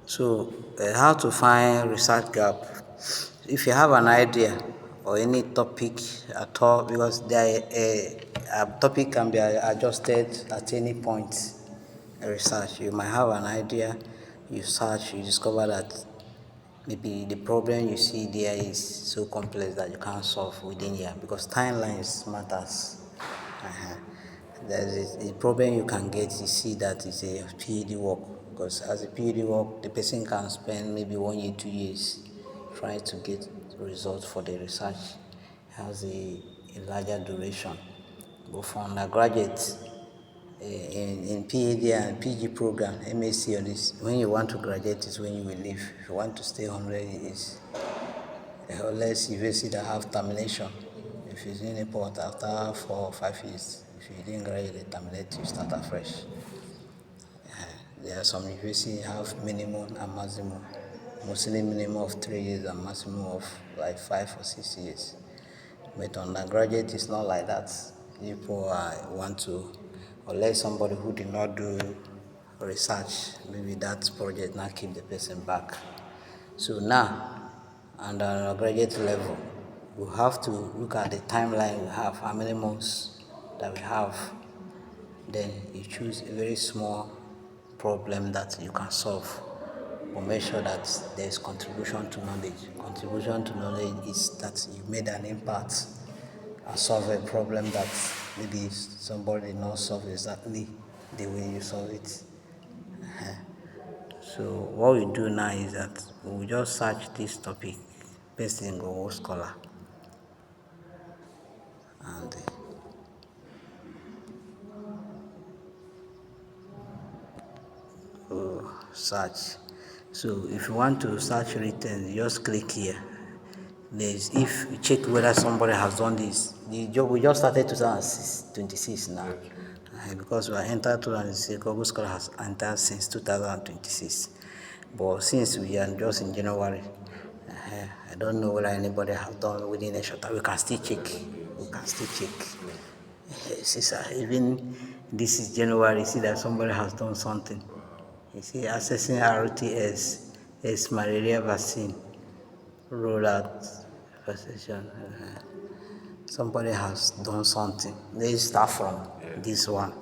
So, how to find research gap? If you have an idea or any topic at all, because a topic can be adjusted at any point. Research, you might have an idea, you search, you discover that maybe the problem you see there is so complex that you can't solve within here because timelines matters. Uh-huh. There's a problem you can get. You see that it's a PhD work because as a PhD work, the person can spend maybe 1 year, 2 years trying to get results for the research. It has a larger duration. But for undergraduates, in PhD and PG program, MSc or this, when you want to graduate is when you will leave. If you want to stay 100 years, unless university that have termination. If it's in a port after 4 or 5 years, if you didn't graduate, they terminate, you start afresh. There are some universities have minimum and maximum, mostly minimum of 3 years and maximum of like 5 or 6 years. But undergraduate is not like that. People want to, unless somebody who did not do research, maybe that project not keep the person back. So now, on the undergraduate level, we have to look at the timeline we have, how many months that we have. Then you choose a very small problem that you can solve. But make sure that there is contribution to knowledge. Contribution to knowledge is that you made an impact and solve a problem that maybe somebody did not solve exactly the way you solve it. So what we do now is that we just search this topic based in Google Scholar and search. So if you want to search written, you just click here. There's, if you check whether somebody has done this, the job we just started 2026 now. Because we are entered 2026, Google Scholar has entered since 2026. But since we are just in January, I don't know whether anybody has done within a short time. We can still check. Since even this is January, see that somebody has done something. You see, assessing RTS as malaria vaccine rollout vaccination. Somebody has done something. Let's start from this one.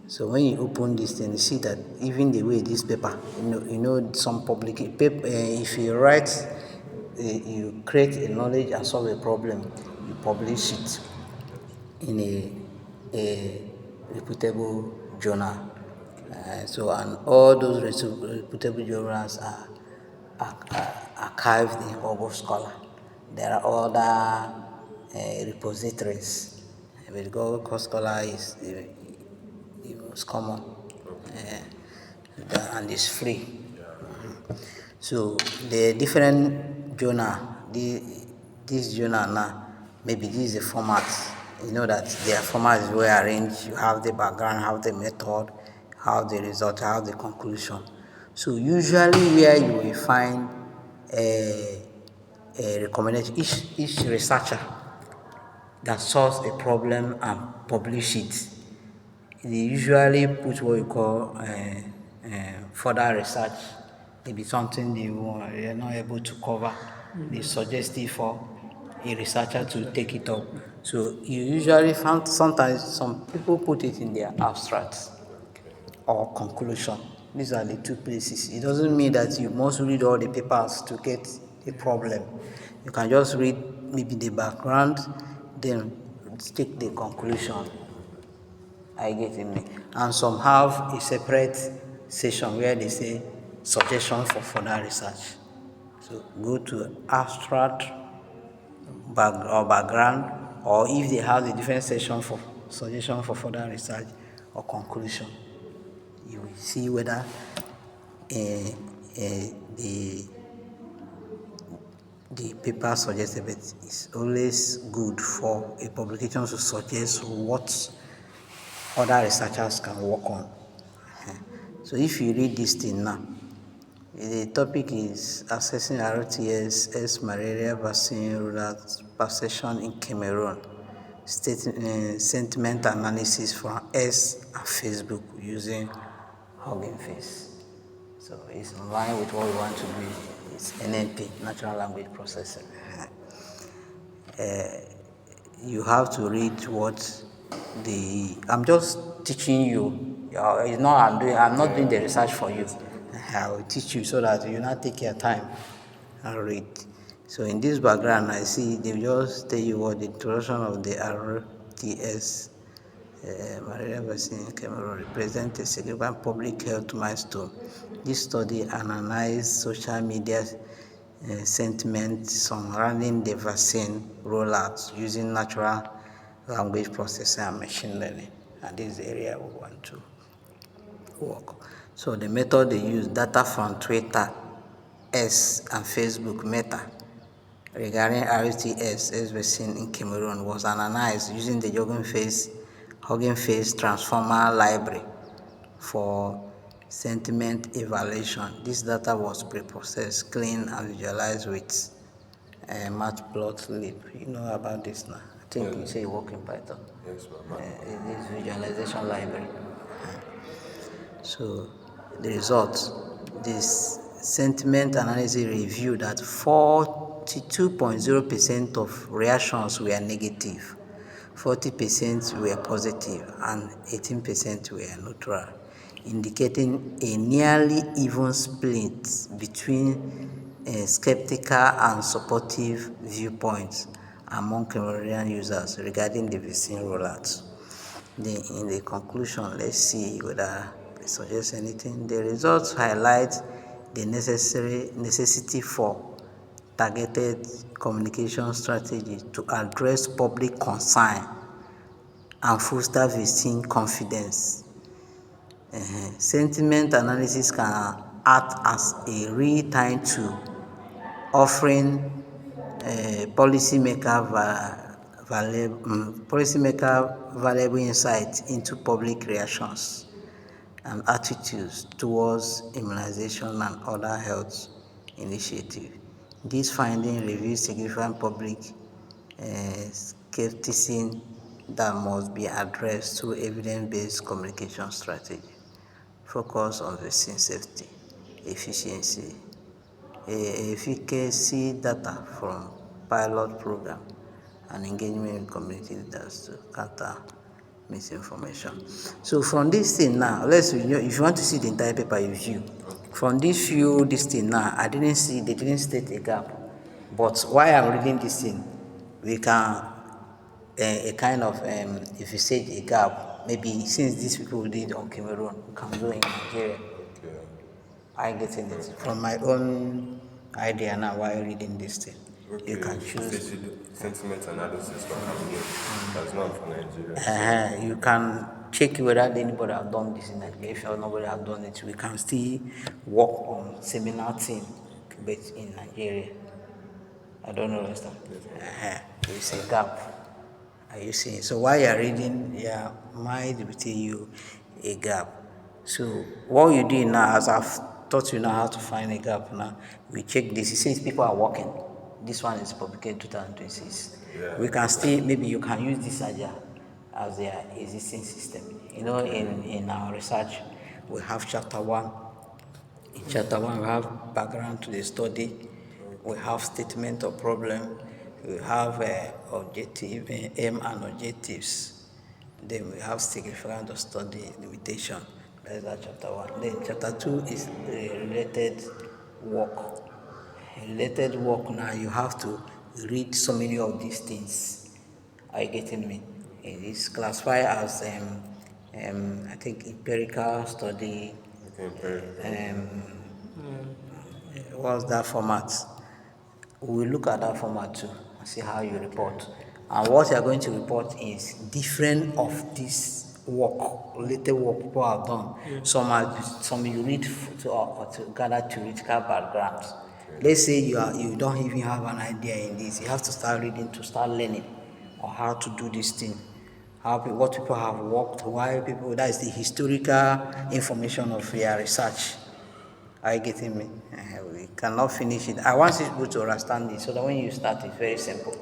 So when you open this thing, you see that even the way this paper, some public paper, if you write, you create a knowledge and solve a problem, you publish it in a reputable journal. And all those reputable journals are archived in Google Scholar. There are other repositories, but Google Scholar is the most common, and it's free. So the different journal, this journal now, maybe this is a format. You know that their format is well arranged. You have the background, have the method, have the result, have the conclusion. So usually where you will find a recommendation, each researcher that solves a problem and publish it, they usually put what you call further research. Maybe something they're not able to cover. They suggest it for a researcher to take it up. So you usually find sometimes some people put it in their abstracts or conclusion. These are the two places. It doesn't mean that you must read all the papers to get the problem. You can just read maybe the background, then take the conclusion. I get it. And some have a separate section where they say suggestion for further research. So go to abstract background, or if they have a different section for suggestion for further research or conclusion, you will see whether the paper suggested. But it's always good for a publication to suggest what other researchers can work on. So if you read this thing now, the topic is assessing RTS as malaria vaccine rollout perception in Cameroon. Sentiment analysis from S and Facebook using Hugging Face. So it's in line with what we want to do. It's NLP, natural language processing. You have to read what the. I'm just teaching you. It's not. I'm not doing the research for you. I will teach you so that you not take your time and read. So in this background, I see they just tell you what the introduction of the RTS malaria vaccine in Cameroon represents a significant public health milestone. This study analyzed social media sentiment surrounding the vaccine rollout using natural language processing and machine learning. And this is the area we want to work. So the method they use data from Twitter, X, and Facebook Meta regarding RTS vaccine in Cameroon was analyzed using the Hugging Face Transformer Library for sentiment evaluation. This data was pre-processed, cleaned, and visualized with Matplotlib. You know about this now? I think you say you work in Python. Yes, ma'am. This visualization library. So the results, this sentiment analysis revealed that 42.0% of reactions were negative, 40% were positive, and 18% were neutral, indicating a nearly even split between skeptical and supportive viewpoints among Cameroonian users regarding the vaccine rollout. In the conclusion, let's see whether it suggests anything. The results highlight the necessity for targeted communication strategy to address public concern and foster vaccine confidence. Sentiment analysis can act as a real-time tool, offering policymaker valuable insight into public reactions and attitudes towards immunization and other health initiatives. This finding reveals significant public skepticism that must be addressed through evidence-based communication strategy. Focus on vaccine safety, efficiency, efficacy data from pilot program, and engagement with community leaders to counter misinformation. So from this thing now, if you want to see the entire paper, you view. From this thing now, they didn't state a gap. But while I'm reading this thing, we can, a kind of, if you say a gap, maybe since these people did on Cameroon, we can do in Nigeria. Okay. I getting it from my own idea now while reading this thing. Okay. You can If choose. they should sentiment analysis for Cameroon, that's not for Nigeria. You can check whether anybody have done this in Nigeria. If nobody have done it, we can still work on similar thing, but in Nigeria. I don't know understand. It's a gap. Are you seeing? So while you're reading, your mind will tell you a gap. So what you do now, as I've taught you now how to find a gap now, we check this. It says people are working. This one is publicated 2026. Yeah. We can still, maybe you can use this as their existing system. You know, in our research, we have chapter 1. In chapter 1, we have background to the study. We have statement of problem. We have objective, aim and objectives. Then we have significant of study limitation. That's that chapter 1. Then chapter 2 is related work. Related work now, you have to read so many of these things. Are you getting me? It is classified as, I think, empirical study. Okay, empirical. What's that format? We will look at that format too and see how you report. And what you are going to report is different of this work, related work people have done. Yeah. Some you read to gather theoretical backgrounds. Okay. Let's say you don't even have an idea in this. You have to start reading to start learning on how to do this thing. What people have worked, why people, that is the historical information of your research. Are you getting me? We cannot finish it. I want people to understand this so that when you start, it's very simple.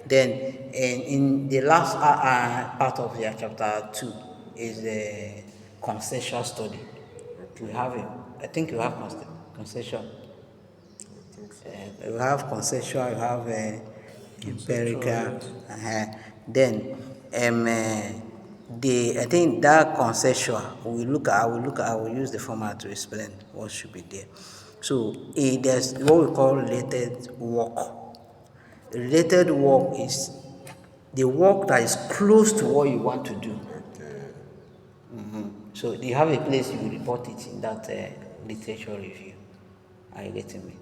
Then, in the last part of your chapter 2 is the consensual study. I think you have concession. I think so. You have conceptual, you have Conceptual, empirical. yes. Then, I think that conceptual, I will use the format to explain what should be there. So, there's what we call related work. Related work is the work that is close to what you want to do. Okay. So you have a place you will report it in that literature review. Are you getting me?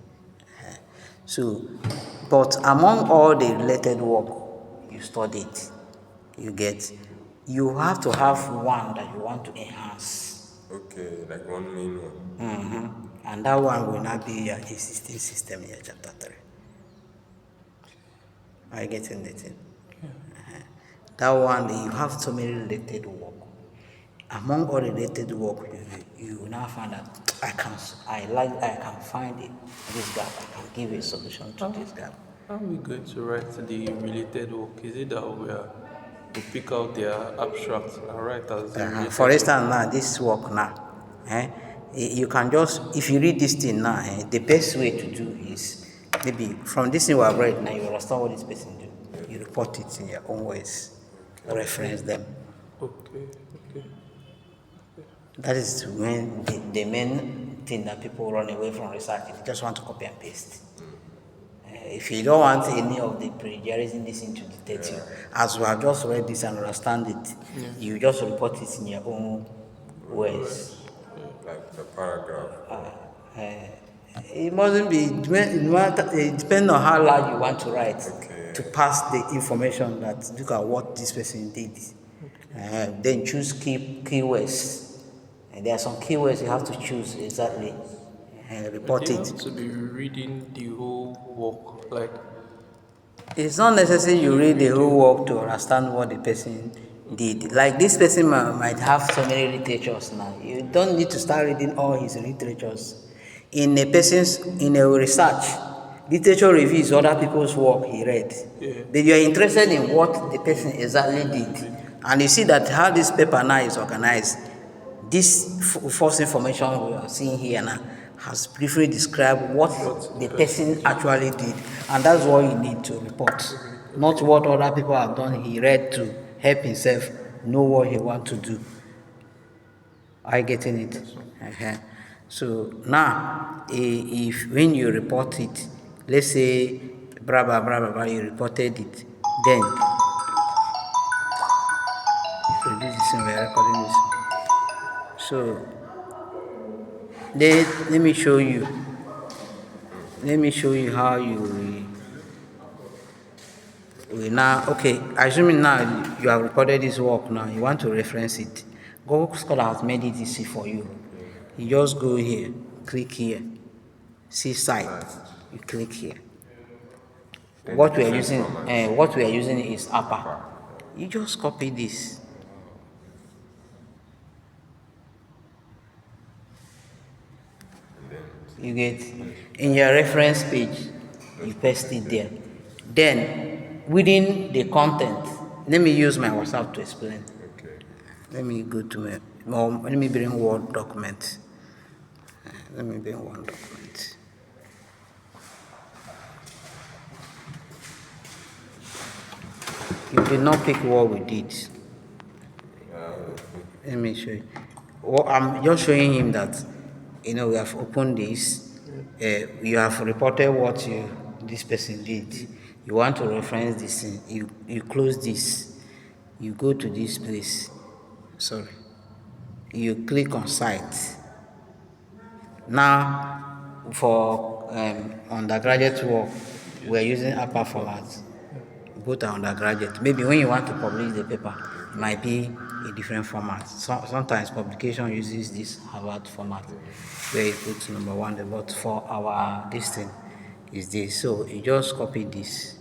So, but among all the related work you studied, you have to have one that you want to enhance. Okay, like one main one. And that one will not be your existing system in your chapter 3. Are you getting the thing? That one, you have so many related work. Among all related work, you will now find that I can find this gap. I can give a solution to this gap. How are we going to write the related work? Is it that we pick out their abstract and write as the For related work? instance, now this work now, you can just, if you read this thing now, the best way to do is maybe from this thing we have read now, you understand what this person do. You report it in your own words, reference them. Okay, okay. That is when the main thing that people run away from research. They just want to copy and paste. If you don't want any of the plagiarism this to detect you, as we have just read this and understand it, you just report it in your own words. Like the paragraph. It mustn't be, it depends on how large you want to write Okay. to pass the information that look at what this person did. Then choose keywords. And there are some keywords you have to choose exactly. Do Report you it. have to be reading the whole work? Like, It's not necessary you read the whole work to understand what the person did. Like this person might have so many literatures now. You don't need to start reading all his literatures. In a research, literature review is other people's work he read. yeah. But you are interested in what the person exactly did. And you see that how this paper now is organized. This false information we are seeing here now has briefly described what the person actually did, and that's what you need to report, not what other people have done. He read to help himself know what he want to do. Are you getting it? So now, if when you report it, let's say, blah blah blah blah, blah, you reported it, then produce this and we are recording this. So let me show you. Let me show you how you will now. Okay, assuming now you have recorded this work. Now you want to reference it. Google Scholar has made it easy for you. You just go here, click here, see site. You click here. Then What the we are different using, formats. what we are using is upper. You just copy this. And then You get in your reference page, you paste it there. Then within the content, let me use my WhatsApp to explain. okay. Let me go to let me bring Word document. Let me bring one document. You did not pick what we did. Let me show you. Well, I'm just showing him that, we have opened this. You have reported what this person did. You want to reference this thing. You close this. You go to this place. Sorry. You click on site. Now, for undergraduate work, we're using upper format. Both are undergraduate. Maybe when you want to publish the paper, it might be a different format. Sometimes publication uses this Harvard format, where you put number one. But for our this thing is this. So you just copy this.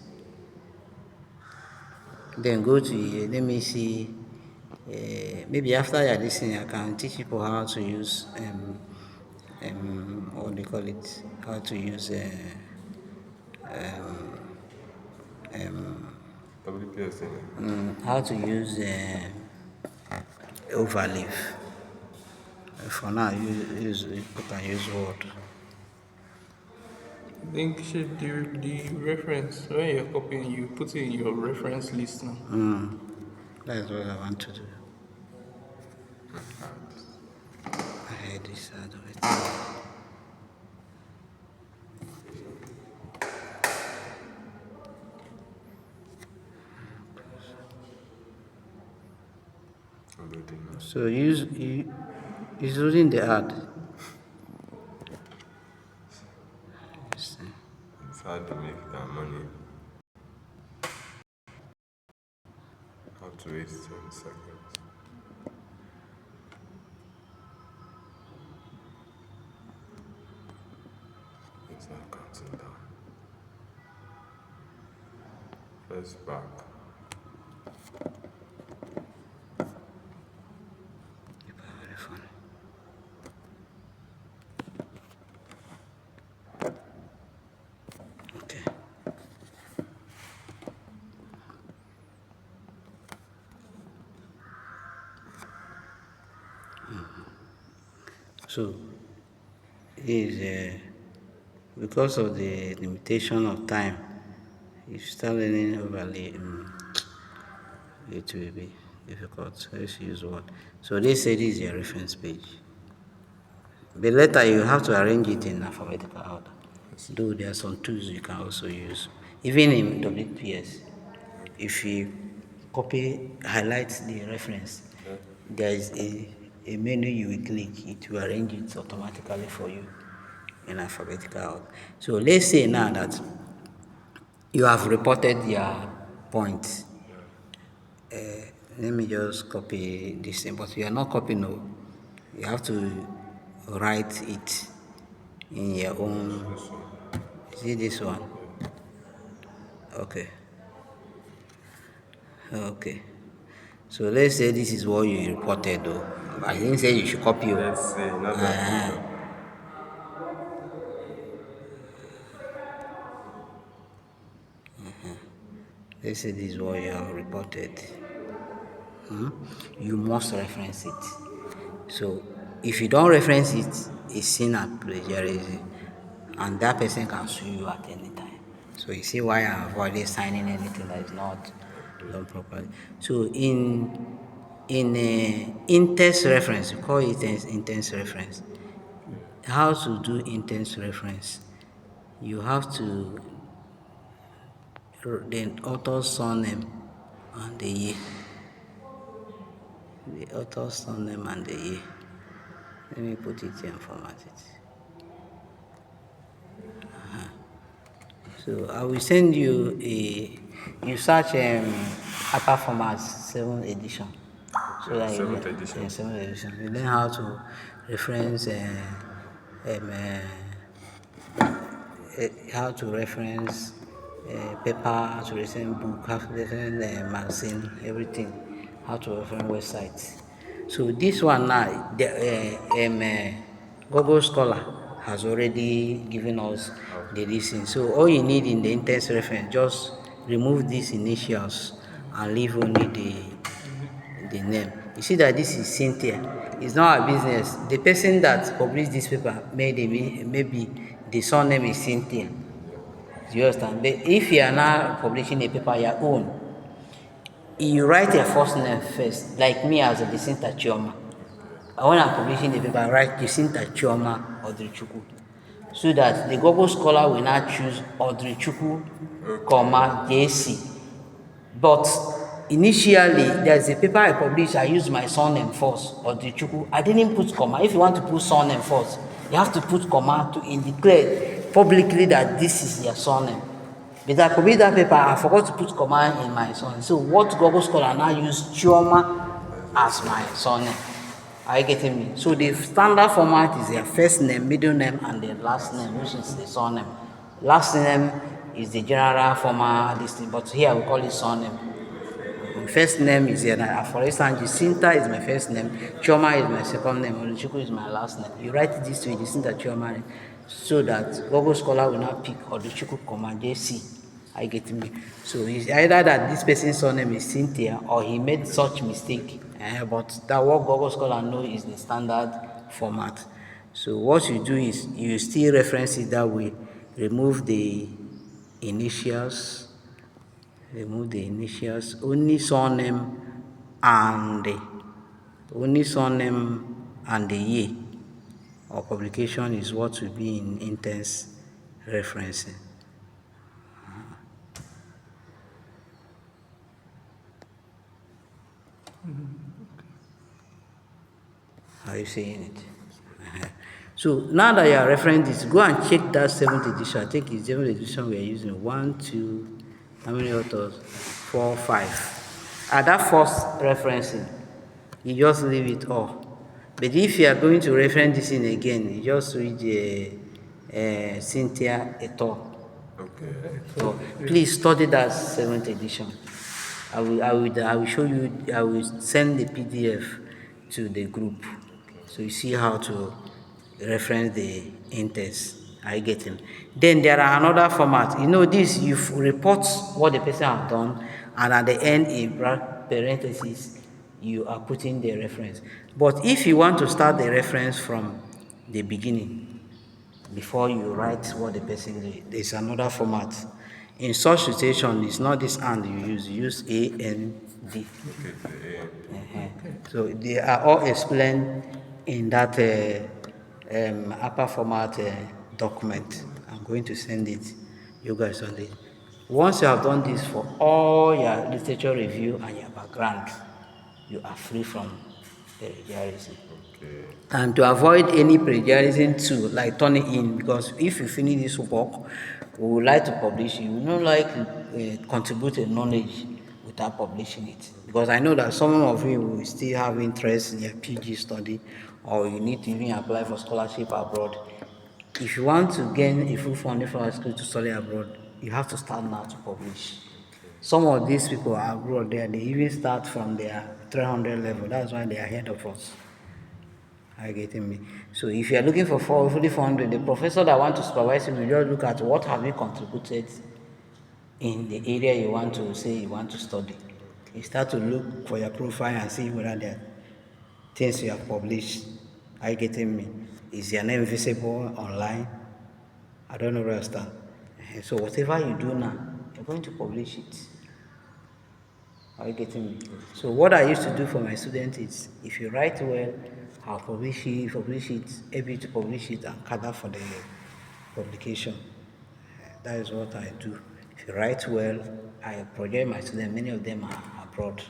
Then go to let me see. Maybe after you're listening, I can teach people how to use what do you call it? How to use WPS. how to use overleaf. For now, you can use Word. I think the reference, when you're copying, you put it in your reference list now. That's what I want to do. I hate this side of it. Loading now. So he's using the ad. It's hard to make that money. How to waste 10 seconds. It's not counting down. First back. Very funny. Okay. So is because of the limitation of time, if you start learning overly, it will be difficult. Let's use Word. So they say this is your reference page. But later you have to arrange it in alphabetical order. Though there are some tools you can also use. Even in WPS, if you copy, highlight the reference, there is a menu you will click, it will arrange it automatically for you in alphabetical order. So let's say now that you have reported your points. Let me just copy this thing, but you are not copying, no. You have to write it in your own. See this one? Okay. Okay. So let's say this is what you reported, though. I didn't say you should copy. Let's say, not that. Let's say this is what you have reported. You must reference it. So if you don't reference it, it's seen as plagiarism, and that person can sue you at any time. So you see why I'm avoiding signing anything that is not done properly. So in-text reference, we call it in-text reference. How to do in-text reference? You have to the author's surname and the year. The author's surname and the year. Let me put it here and format it. So I will send you you search upper format 7th edition. So that you 7th edition. 7th edition. You learn how to reference how to reference paper, how to reference book, how to reference magazine, everything, how to reference websites. So this one now, Google Scholar has already given us the listing. So all you need in the in-text reference, just remove these initials and leave only the name. You see that this is Cynthia. It's not a business. The person that published this paper maybe the surname is Cynthia. Do you understand? But if you are now publishing a paper your own, you write your first name first, like me as a Jacinta Chioma. When I'm publishing the paper, I write Jacinta Chioma Odrichukwu. So that the Google Scholar will now choose Odrichukwu, comma, JC. But initially, there's a paper I published, I used my surname first, Odrichukwu. I didn't put comma. If you want to put surname first, you have to put comma to indicate publicly that this is your surname. But I published that paper, I forgot to put comma in my surname. So what Google Scholar now use Chioma as my surname. Are you getting me? So the standard format is their first name, middle name, and the last name, which is the surname. Last name is the general format listing, but here we call it surname. First name is here. For instance, Jacinta is my first name, Chioma is my second name, Oluchukwu is my last name. You write this to Jacinta Chioma so that Google Scholar will not pick Oluchukwu, JC. I get me. So it's either that this person's surname is Cynthia or he made such mistake. But that what Google Scholar know is the standard format. So what you do is you still reference it that way, remove the initials, only surname and the year or publication is what will be in intense referencing. Are you seeing it? So now that you are referring this, go and check that 7th edition. I think it's 7th edition we are using. 1, 2, how many authors? 4, 5. At that first referencing, you just leave it all. But if you are going to reference this in again, you just read Cynthia et al. Okay. So please study that 7th edition. I will show you, I will send the PDF to the group. So you see how to reference the index. Are you getting? Then there are another format. You know this, you report what the person has done, and at the end in parentheses, you are putting the reference. But if you want to start the reference from the beginning, before you write what the person did, there's another format. In such situation, it's not this and you use A, N, D. Okay, the A and D. So they are all explained in that upper format document. I'm going to send it. You guys on it. Once you have done this for all your literature review and your background, you are free from plagiarism. Okay. And to avoid any plagiarism too, like turn it in, because if you finish this work, we would like to publish it. We don't like contribute a knowledge without publishing it. Because I know that some of you will still have interest in your PG study, or you need to even apply for scholarship abroad. If you want to gain a full funding for our school to study abroad, you have to start now to publish. Some of these people are abroad there, they even start from their 300 level. That's why they are ahead of us. Are you getting me? So if you are looking for fully funded, the professor that want to supervise you will just look at what have you contributed in the area you want to say you want to study. You start to look for your profile and see whether there are things you have published. Are you getting me? Is your name visible online? I don't know where I stand. So whatever you do now, you're going to publish it. Are you getting me? So what I used to do for my students is, if you write well, I'll publish it, able to publish it and cater for the publication. That is what I do. If you write well, I project my students. Many of them are abroad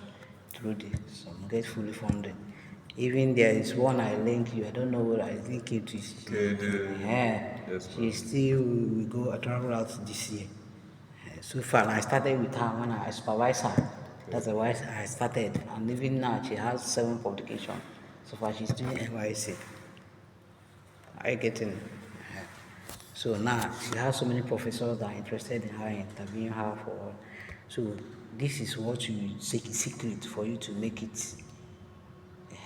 through this. Some get fully funded. Even there is one I link you. I don't know what I think it is. She still will go travel out this year. So far, I started with her when I supervised her. That's why I started. And even now, she has 7 publications. So far, she's doing NYC. Are you getting? So now, she has so many professors that are interested in her, interviewing her for. So this is what you seek secret for you to make it.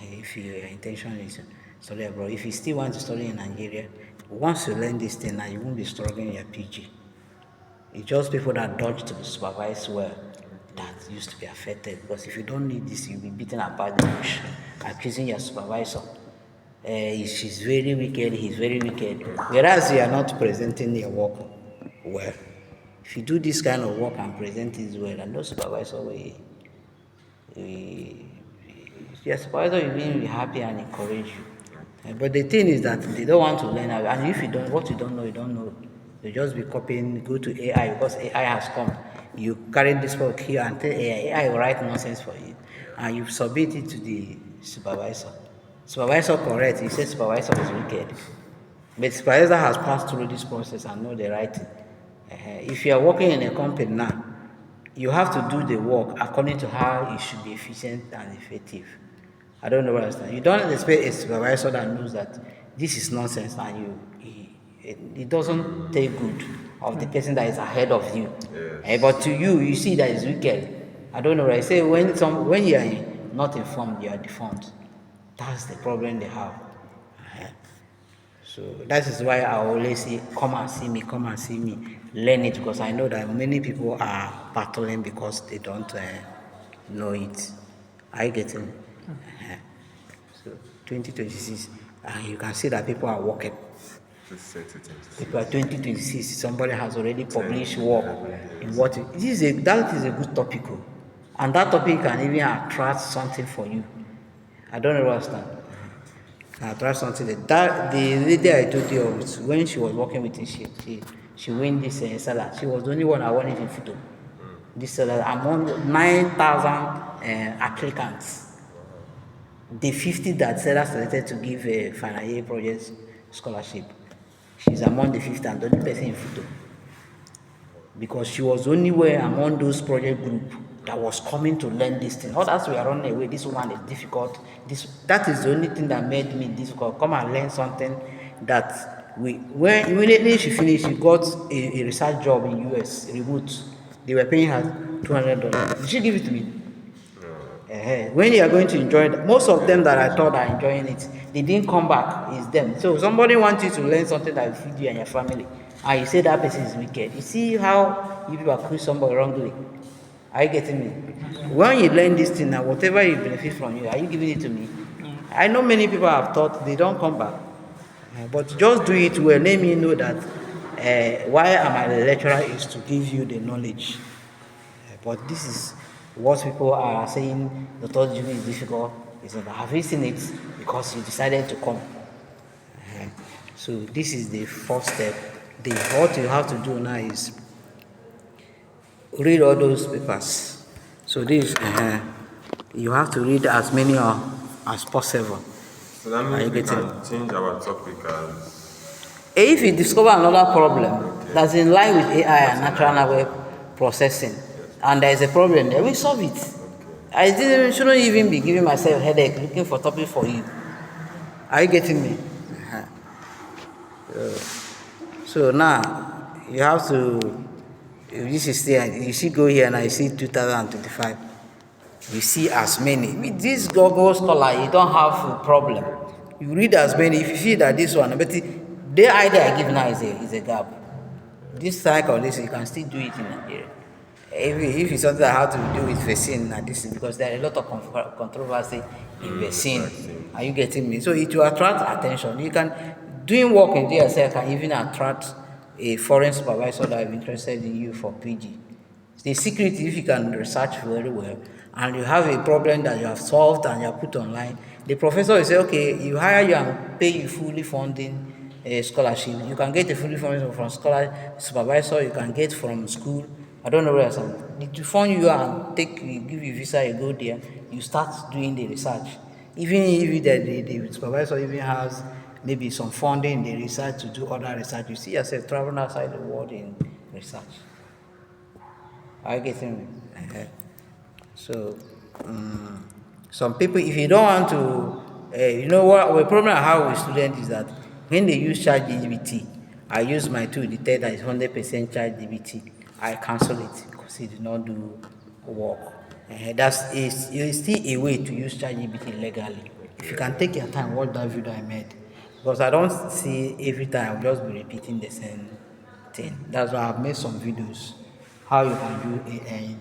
If your intention is study abroad, if you still want to study in Nigeria, once you learn this thing, now you won't be struggling in your PG. It's just people that dodge to be supervised well that used to be affected. Because if you don't need this, you'll be beaten apart the bush, accusing your supervisor. She's very wicked, he's very wicked. Whereas you are not presenting your work well. If you do this kind of work and present it well, and no supervisor your supervisor will be happy and encourage you. But the thing is that they don't want to learn, and if you don't, what you don't know. You just be copying, go to AI because AI has come. You carry this work here and tell AI will write nonsense for you, and you submit it to the supervisor. Supervisor correct, he says supervisor is wicked. But supervisor has passed through this process and know the writing. If you are working in a company now, you have to do the work according to how it should be efficient and effective. I don't know what I understand. You don't expect a supervisor that knows that this is nonsense and it doesn't take good of the person that is ahead of you. Yes. But to you, you see that it's wicked. I don't know what I say. When you are not informed, you are deformed. That's the problem they have. So that is why I always say, come and see me, learn it, because I know that many people are battling because they don't know it. Are you getting it? So 2026, and you can see that people are working. This is 2026. People are 2026, somebody has already 10, published work 11 in years. what that is a good topic. And that topic can even attract something for you. I don't understand. Attract something that the lady I told you of, when she was working with me, she win this seller. She was the only one I wanted in photo. This seller among 9,000 applicants. The 50 that seller selected to give a final year project scholarship. She's among the 50 and the only person in photo. Because she was the only one among those project group that was coming to learn this thing. Others were running away. This one is difficult. That is the only thing that made me difficult. Come and learn something that when immediately she finished, she got a research job in US, remote. They were paying her $200. Did she give it to me? When you are going to enjoy it, most of them that I thought are enjoying it, they didn't come back. It's them. So somebody wants you to learn something that will feed you and your family, and you say that person is wicked. You see how you people accuse somebody wrongly. Are you getting me? When you learn this thing now, whatever you benefit from you, are you giving it to me? I know many people have thought they don't come back, but just do it well. Let me know that why am I the lecturer is to give you the knowledge. But this is what people are saying the third degree is difficult. Is that have you seen it because you decided to come? So this is the first step. What you have to do now is read all those papers. So this you have to read as many as possible. So that means we can change our topic as. If you discover another problem that's in line with AI and natural language processing, and there is a problem there, we solve it. I shouldn't even be giving myself a headache looking for topic for you. Are you getting me? So now you have to. If this is there, you see, go here and I see 2025. You see as many. With this Google Scholar, you don't have a problem. You read as many. If you see that this one, but the idea I give now is a gap. This cycle, this you can still do it in Nigeria. If it's something that has to do with vaccine, this is because there are a lot of controversy in vaccine. Are you getting me? So it will attract attention. You can doing work in DSL can even attract a foreign supervisor that is interested in you for PG. The secret, if you can research very well and you have a problem that you have solved and you have put online, the professor will say, okay, you hire you and pay you fully funding scholarship. You can get a fully funding from scholar supervisor, you can get from school. I don't know where else. They fund you and give you visa, you go there, you start doing the research. Even if the supervisor even has maybe some funding in the research to do other research, you see yourself traveling outside the world in research. Are you getting me? So, some people, if you don't want to, you know what, the problem I have with students is that when they use ChatGPT, I use my tool, detect that it's 100% ChatGPT. I cancel it because it did not do work. It's still a way to use ChatGPT legally. If you can take your time, watch that video I made. Because I don't see every time, I'll just be repeating the same thing. That's why I've made some videos. How you can do AI.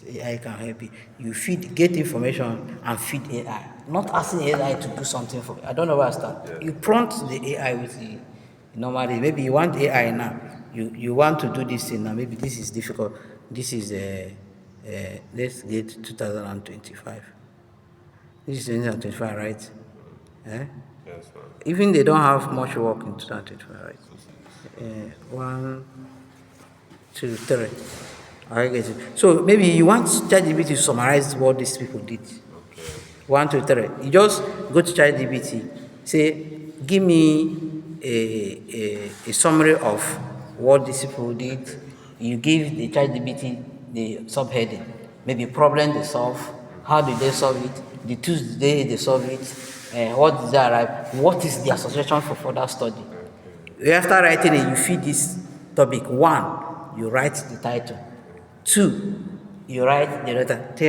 AI can help you. You get information and feed AI. Not asking AI to do something for you. I don't know where I start. You prompt the AI with the normally. Maybe you want AI now. You want to do this thing now. Maybe this is difficult. This is let's get 2025. This is 2025, right? Eh? Yes, sir. Even they don't have much work in 2025, right? 1, 2, 3. I get it. So maybe you want ChatGPT to summarize what these people did. Okay. 1, 2, 3. You just go to ChatGPT, say, give me a summary of what these people did. You give the ChatGPT the subheading, maybe problem they solve, how did they solve it, the tools they solve it, what did they arrive, what is the association for further study. After writing it, you feed this topic. 1, you write the title. 2, you write the letter. 3,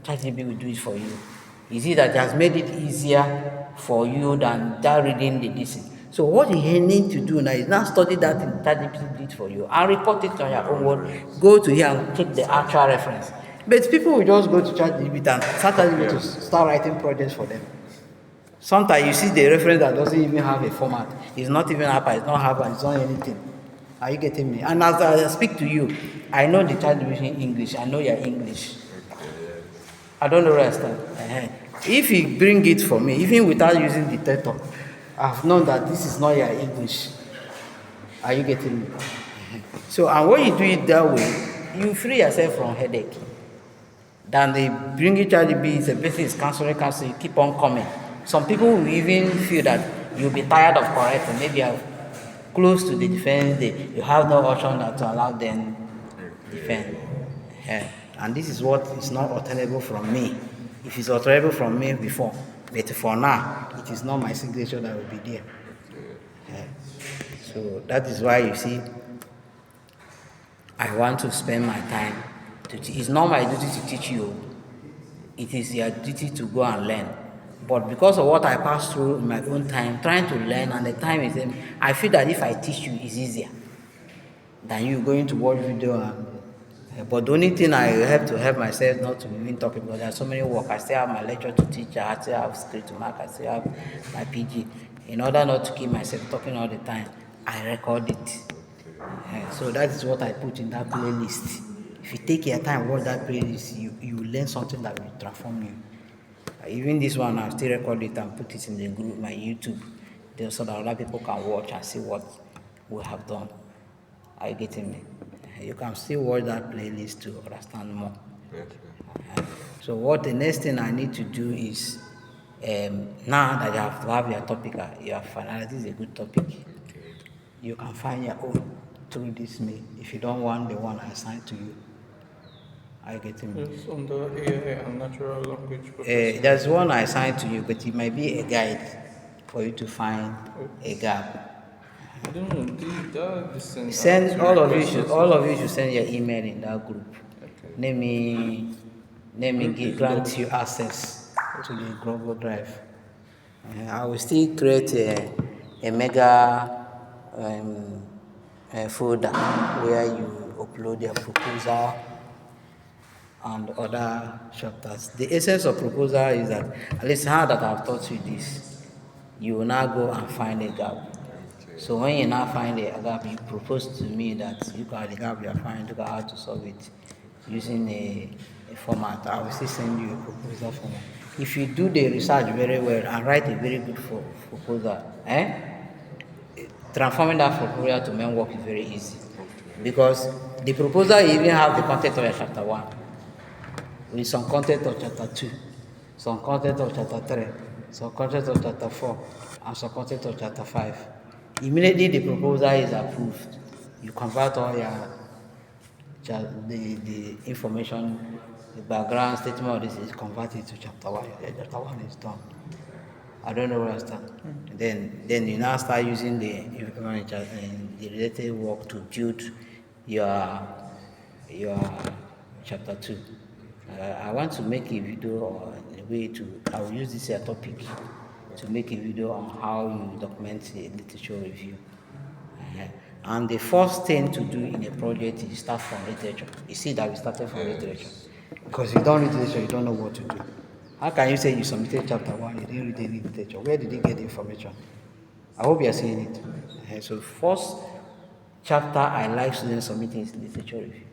ChatGPT will do it for you. You see that it has made it easier for you than that reading the listen. So what you need to do now is now study that thing ChatGPT did for you and report it on your own word. Go to here and check the actual reference. But people will just go to ChatGPT and start to start writing projects for them. Sometimes you see the reference that doesn't even have a format. It's not even Harper, it's not Harper, it's not anything. Are you getting me? And as I speak to you, I know the child using English. I know your English. Okay, yes. I don't know where I stand. If you bring it for me, even without using the title, I've known that this is not your English. Are you getting me? So, and when you do it that way, you free yourself from headache. Then they bring you ChatGPT, the person is canceling, you keep on coming. Some people will even feel that you'll be tired of correcting. Maybe you're close to the defense day, you have no option than to allow them defend. And this is what is not obtainable from me. If it's obtainable from me before, but for now, it is not my signature that will be there. So that is why you see, I want to spend my time to teach. It's not my duty to teach you. It is your duty to go and learn. But because of what I passed through in my own time, trying to learn, and the time is, I feel that if I teach you, it's easier than you going to watch video. But the only thing I have to help myself not to even talk about, there are so many work. I still have my lecture to teach. I still have script to mark. I still have my PG. In order not to keep myself talking all the time, I record it. So that is what I put in that playlist. If you take your time, watch that playlist, you learn something that will transform you. Even this one, I still record it and put it in the group, my YouTube, so that other people can watch and see what we have done. Are you getting me? You can still watch that playlist to understand more. Yes, So what the next thing I need to do is, now that you have to have your topic, you have finalized, this is a good topic. You can find your own through this mail if you don't want the one I assigned to you. Are you getting me? It's on the AI and natural language processing. There's one I assigned to you, but it might be a guide for you to find a gap. I don't know. This thing Send all of you should send your email in that group. Okay. Let me grant you access to the Google Drive. I will still create a mega folder where you upload your proposal and other chapters. The essence of proposal is that, at least how that I've taught you this, you will now go and find a gap. So when you now find a gap, you propose to me that you got the gap you are finding, look at how to solve it using a format. I will still send you a proposal format. If you do the research very well and write a very good proposal, transforming that proposal to main work is very easy. Because the proposal even have the content of your chapter 1, with some content of chapter 2, some content of chapter 3, some content of chapter 4, and some content of chapter 5. Immediately the proposal is approved, you convert all the information, the background statement of this is converted to chapter 1. Chapter 1 is done. I don't know where I stand. Then you now start using the related work to build your chapter 2. I want to make a video or a way to, I will use this topic to make a video on how you document a literature review. And the first thing to do in a project is start from literature. You see that we started from literature. Because if you don't read literature, you don't know what to do. How can you say you submitted chapter 1, you didn't read any literature? Where did you get the information? I hope you are seeing it. So first chapter I like students submitting is literature review.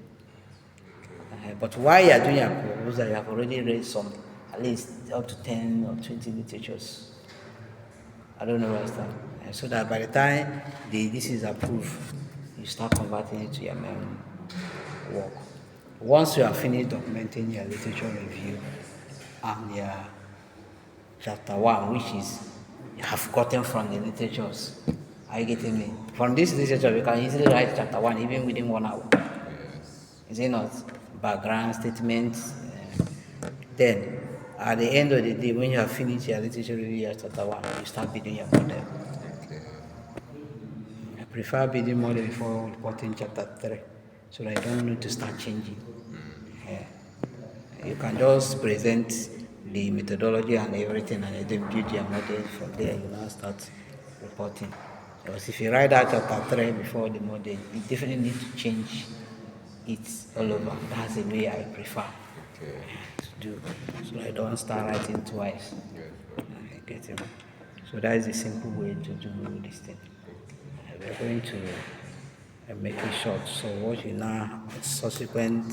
But while you are doing your proposal, you have already read some, at least up to 10 or 20 literatures. I don't know where I stand. So that by the time this is approved, you start converting it to your main work. Once you are finished documenting your literature review and your chapter 1, which is you have gotten from the literatures, are you getting me? From this literature, you can easily write chapter 1 even within 1 hour. Is it not? Background statements. Then, at the end of the day, when you have finished your literature review at chapter 1, you start building your model. I prefer building model before reporting chapter 3, so that I don't need to start changing. You can just present the methodology and everything, and then build your model. From there, you now start reporting. Because if you write out chapter 3 before the model, you definitely need to change it all over. That's the way I prefer to do, so I don't start writing twice. Getting. So that is a simple way to do this thing. We're going to make it short. So what you now subsequent